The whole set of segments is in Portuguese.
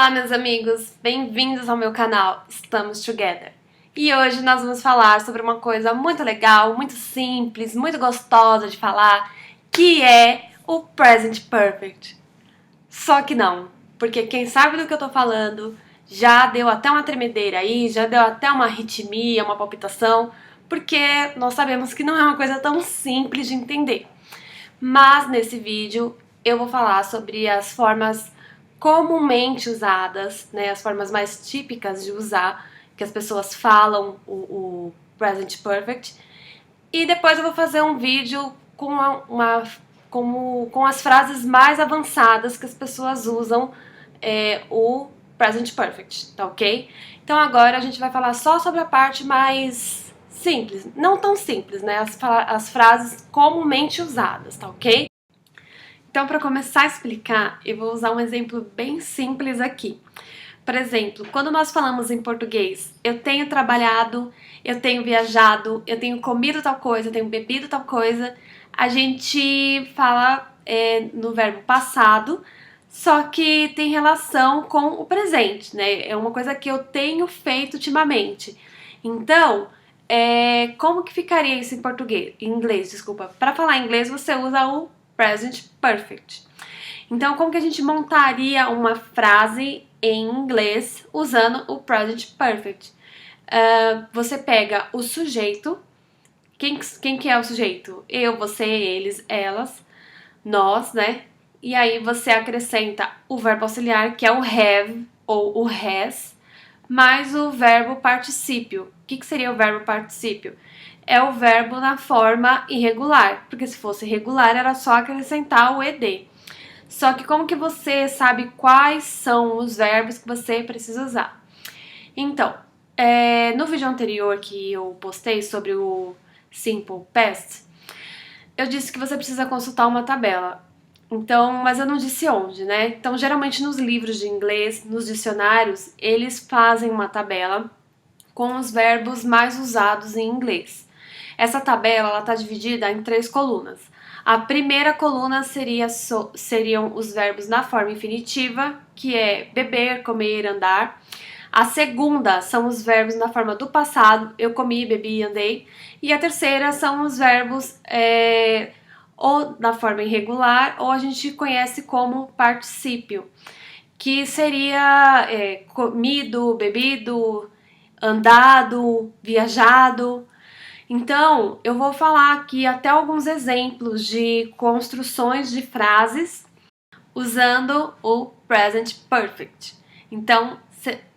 Olá, meus amigos, bem-vindos ao meu canal Estamos Together. E hoje nós vamos falar sobre uma coisa muito legal, muito simples, muito gostosa de falar, que é o Present Perfect. Só que não, porque quem sabe do que eu tô falando já deu até uma tremedeira aí, já deu até uma arritmia, uma palpitação, porque nós sabemos que não é uma coisa tão simples de entender. Mas nesse vídeo eu vou falar sobre as formas comumente usadas, né, as formas mais típicas de usar, que as pessoas falam o Present Perfect. E depois eu vou fazer um vídeo com as frases mais avançadas que as pessoas usam o Present Perfect, tá ok? Então agora a gente vai falar só sobre a parte mais simples, não tão simples, né? As frases comumente usadas, tá ok? Então, para começar a explicar, eu vou usar um exemplo bem simples aqui. Por exemplo, quando nós falamos em português, eu tenho trabalhado, eu tenho viajado, eu tenho comido tal coisa, eu tenho bebido tal coisa, a gente fala no verbo passado, só que tem relação com o presente, né? É uma coisa que eu tenho feito ultimamente. Então, como que ficaria isso em português? Em inglês, desculpa. Para falar inglês, você usa o Present Perfect. Então, como que a gente montaria uma frase em inglês usando o Present Perfect? Você pega o sujeito. Quem que é o sujeito? Eu, você, eles, elas, nós, né? E aí você acrescenta o verbo auxiliar, que é o have ou o has, mais o verbo particípio. O que seria o verbo particípio? É o verbo na forma irregular, porque se fosse regular era só acrescentar o ed. Só que como que você sabe quais são os verbos que você precisa usar? Então, no vídeo anterior que eu postei sobre o Simple Past, eu disse que você precisa consultar uma tabela. Então, mas eu não disse onde, né? Então, geralmente nos livros de inglês, nos dicionários, eles fazem uma tabela com os verbos mais usados em inglês. Essa tabela está dividida em 3 colunas. A primeira coluna seriam os verbos na forma infinitiva, que é beber, comer, andar. A segunda são os verbos na forma do passado, eu comi, bebi, andei. E a terceira são os verbos ou na forma irregular, ou a gente conhece como particípio, que seria comido, bebido, andado, viajado. Então, eu vou falar aqui até alguns exemplos de construções de frases usando o Present Perfect. Então,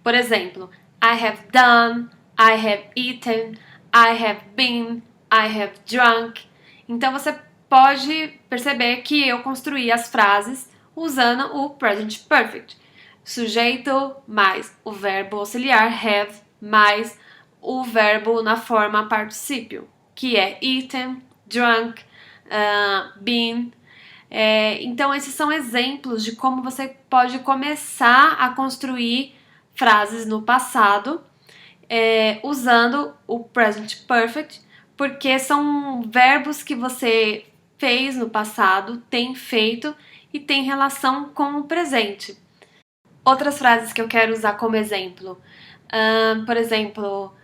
por exemplo, I have done, I have eaten, I have been, I have drunk. Então, você pode perceber que eu construí as frases usando o Present Perfect. Sujeito mais o verbo auxiliar have mais o verbo na forma particípio, que é eaten, drunk, been. Então, esses são exemplos de como você pode começar a construir frases no passado usando o Present Perfect, porque são verbos que você fez no passado, tem feito e tem relação com o presente. Outras frases que eu quero usar como exemplo, por exemplo,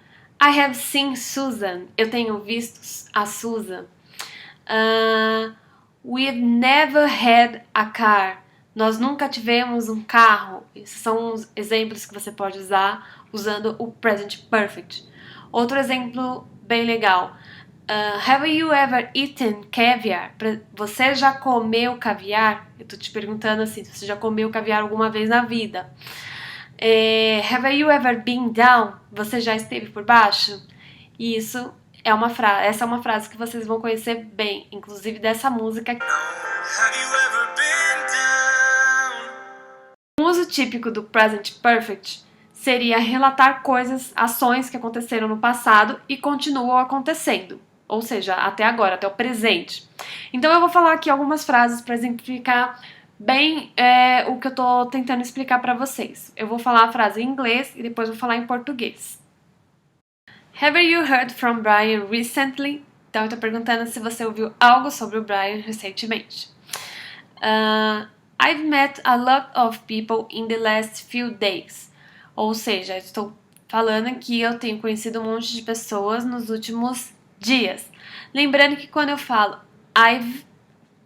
I have seen Susan. Eu tenho visto a Susan. We've never had a car. Nós nunca tivemos um carro. Esses são os exemplos que você pode usar usando o Present Perfect. Outro exemplo bem legal. Have you ever eaten caviar? Você já comeu caviar? Eu tô te perguntando assim, se você já comeu caviar alguma vez na vida. Have you ever been down? Você já esteve por baixo? E isso é essa é uma frase que vocês vão conhecer bem, inclusive dessa música. Have you ever been down? Um uso típico do Present Perfect seria relatar coisas, ações que aconteceram no passado e continuam acontecendo. Ou seja, até agora, até o presente. Então eu vou falar aqui algumas frases para exemplificar bem o que eu tô tentando explicar para vocês. Eu vou falar a frase em inglês e depois vou falar em português. Have you heard from Brian recently? Então eu tô perguntando se você ouviu algo sobre o Brian recentemente. I've met a lot of people in the last few days. Ou seja, estou falando que eu tenho conhecido um monte de pessoas nos últimos dias. Lembrando que quando eu falo I've,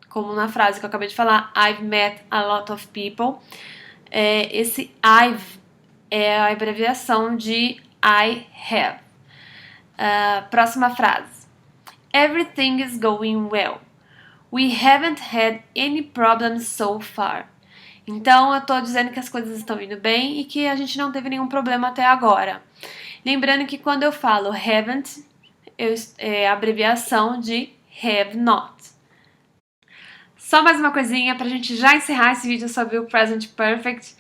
como na frase que eu acabei de falar, I've met a lot of people, esse I've é a abreviação de I have. Próxima frase. Everything is going well. We haven't had any problems so far. Então, eu tô dizendo que as coisas estão indo bem e que a gente não teve nenhum problema até agora. Lembrando que quando eu falo haven't, é a abreviação de have not. Só mais uma coisinha pra gente já encerrar esse vídeo sobre o Present Perfect.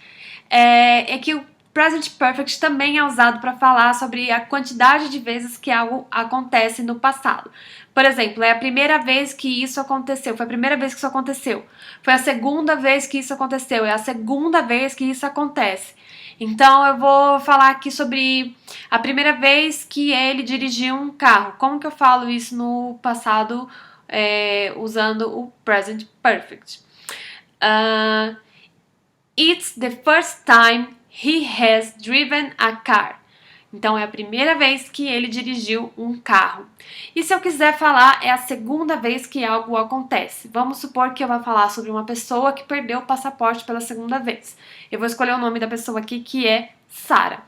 É que o Present Perfect também é usado para falar sobre a quantidade de vezes que algo acontece no passado. Por exemplo, é a primeira vez que isso aconteceu, foi a primeira vez que isso aconteceu. Foi a segunda vez que isso aconteceu, é a segunda vez que isso acontece. Então eu vou falar aqui sobre a primeira vez que ele dirigiu um carro. Como que eu falo isso no passado usando o Present Perfect? It's the first time he has driven a car. Então, é a primeira vez que ele dirigiu um carro. E se eu quiser falar, é a segunda vez que algo acontece. Vamos supor que eu vou falar sobre uma pessoa que perdeu o passaporte pela segunda vez. Eu vou escolher o nome da pessoa aqui, que é Sarah.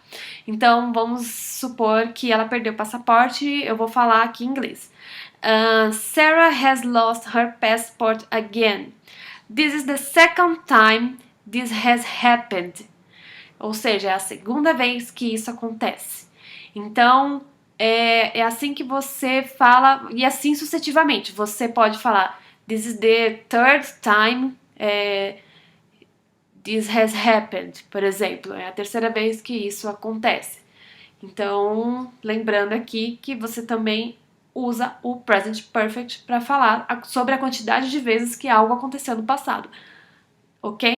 Então, vamos supor que ela perdeu o passaporte, eu vou falar aqui em inglês. Sarah has lost her passport again. This is the second time this has happened. Ou seja, é a segunda vez que isso acontece. Então, é assim que você fala, e assim sucessivamente. Você pode falar, this is the third time this has happened, por exemplo. É a terceira vez que isso acontece. Então, lembrando aqui que você também usa o Present Perfect para falar sobre a quantidade de vezes que algo aconteceu no passado. Ok?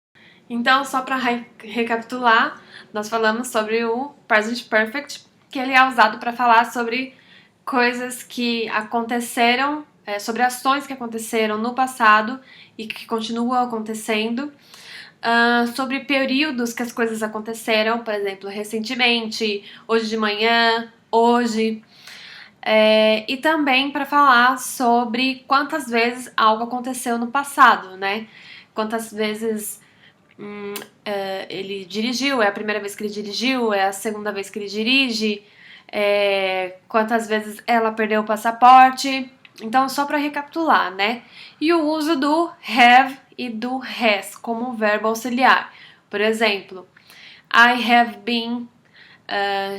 Então, só para recapitular, nós falamos sobre o Present Perfect, que ele é usado para falar sobre coisas que aconteceram, sobre ações que aconteceram no passado e que continuam acontecendo, sobre períodos que as coisas aconteceram, por exemplo, recentemente, hoje de manhã, hoje, e também para falar sobre quantas vezes algo aconteceu no passado, né? Quantas vezes ele dirigiu, é a primeira vez que ele dirigiu, é a segunda vez que ele dirige, quantas vezes ela perdeu o passaporte. Então, só para recapitular, né? E o uso do have e do has como verbo auxiliar. Por exemplo, I have been,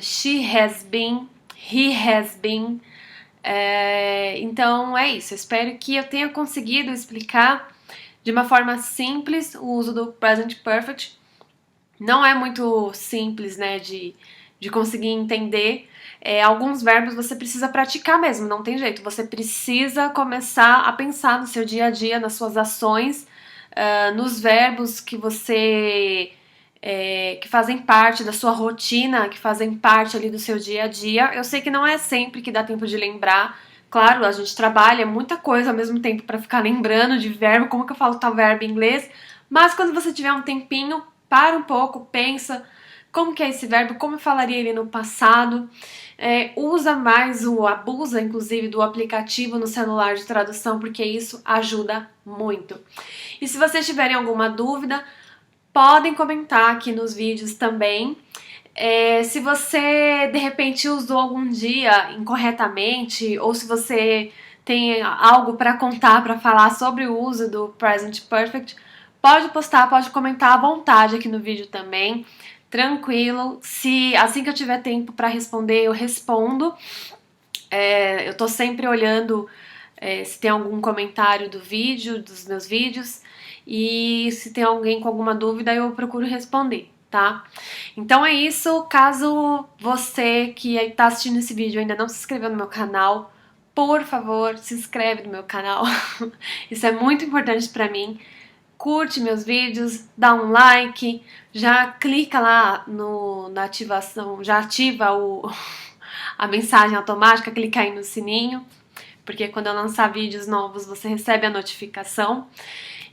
she has been, he has been. Então, é isso. Eu espero que eu tenha conseguido explicar de uma forma simples o uso do Present Perfect. Não é muito simples, né, de conseguir entender. Alguns verbos você precisa praticar mesmo, não tem jeito. Você precisa começar a pensar no seu dia a dia, nas suas ações, nos verbos que você que fazem parte da sua rotina, que fazem parte ali do seu dia a dia. Eu sei que não é sempre que dá tempo de lembrar. Claro, a gente trabalha muita coisa ao mesmo tempo para ficar lembrando de verbo, como que eu falo tal verbo em inglês, mas quando você tiver um tempinho, para um pouco, pensa como que é esse verbo, como eu falaria ele no passado, abusa inclusive do aplicativo no celular de tradução, porque isso ajuda muito. E se vocês tiverem alguma dúvida, podem comentar aqui nos vídeos também. Se você de repente usou algum dia incorretamente, ou se você tem algo para contar, para falar sobre o uso do Present Perfect, pode postar, pode comentar à vontade aqui no vídeo também, tranquilo. Se assim que eu tiver tempo para responder, eu respondo. Eu tô sempre olhando se tem algum comentário do vídeo, dos meus vídeos, e se tem alguém com alguma dúvida, eu procuro responder. Tá? Então é isso. Caso você que está assistindo esse vídeo ainda não se inscreveu no meu canal, por favor, se inscreve no meu canal. Isso é muito importante para mim. Curte meus vídeos, dá um like, já clica lá na ativação, já ativa a mensagem automática, clica aí no sininho, porque quando eu lançar vídeos novos você recebe a notificação.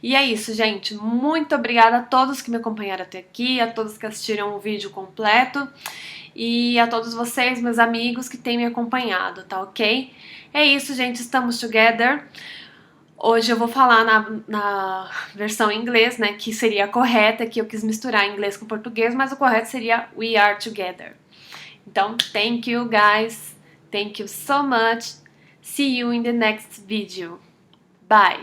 E é isso, gente. Muito obrigada a todos que me acompanharam até aqui, a todos que assistiram o vídeo completo e a todos vocês, meus amigos, que têm me acompanhado, tá ok? É isso, gente. Estamos together. Hoje eu vou falar na versão em inglês, né, que seria a correta, que eu quis misturar inglês com português, mas o correto seria We Are Together. Então, thank you guys, thank you so much, see you in the next video, bye!